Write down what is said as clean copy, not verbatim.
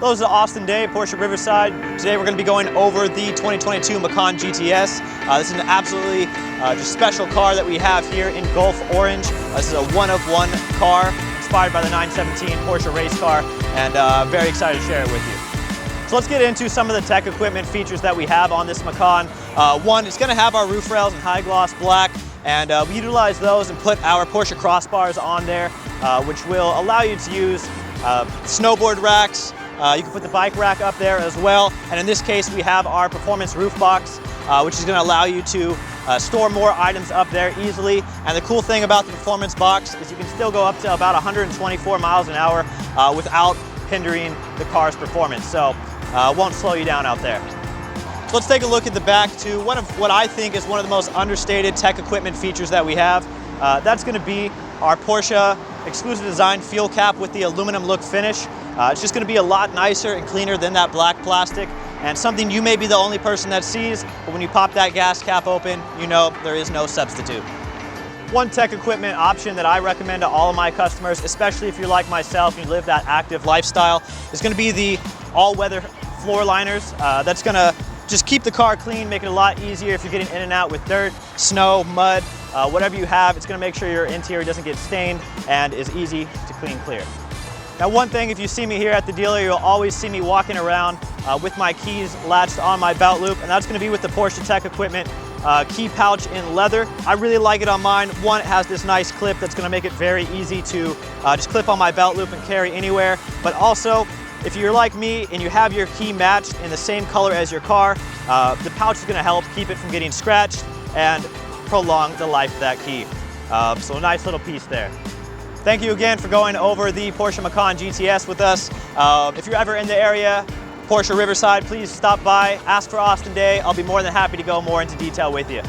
Hello, this is Austin Day, Porsche Riverside. Today we're going to be going over the 2022 Macan GTS. This is an absolutely just special car that we have here in Gulf Orange. This is a one-of-one car inspired by the 917 Porsche race car, and very excited to share it with you. So let's get into some of the tech equipment features that we have on this Macan. One, it's going to have our roof rails in high gloss black, and we utilize those and put our Porsche crossbars on there, which will allow you to use snowboard racks. You can put the bike rack up there as well, and in this case we have our performance roof box, which is going to allow you to store more items up there easily. And the cool thing about the performance box is you can still go up to about 124 miles an hour without hindering the car's performance, so it won't slow you down out there. So let's take a look at the back to one of what I think is one of the most understated tech equipment features that we have. That's going to be our Porsche exclusive design fuel cap with the aluminum look finish. It's just going to be a lot nicer and cleaner than that black plastic, and something you may be the only person that sees, but when you pop that gas cap open, you know there is no substitute. One tech equipment option that I recommend to all of my customers, especially if you're like myself and you live that active lifestyle, is going to be the all-weather floor liners. That's going to just keep the car clean, make it a lot easier if you're getting in and out with dirt, snow, mud, whatever you have. It's going to make sure your interior doesn't get stained and is easy to clean clear. Now, one thing, if you see me here at the dealer, you'll always see me walking around with my keys latched on my belt loop, and that's going to be with the Porsche Tech Equipment key pouch in leather. I really like it on mine. One, it has this nice clip that's going to make it very easy to just clip on my belt loop and carry anywhere, but also, if you're like me and you have your key matched in the same color as your car, the pouch is going to help keep it from getting scratched and prolong the life of that key. So a nice little piece there. Thank you again for going over the Porsche Macan GTS with us. If you're ever in the area, Porsche Riverside, please stop by, ask for Austin Day. I'll be more than happy to go more into detail with you.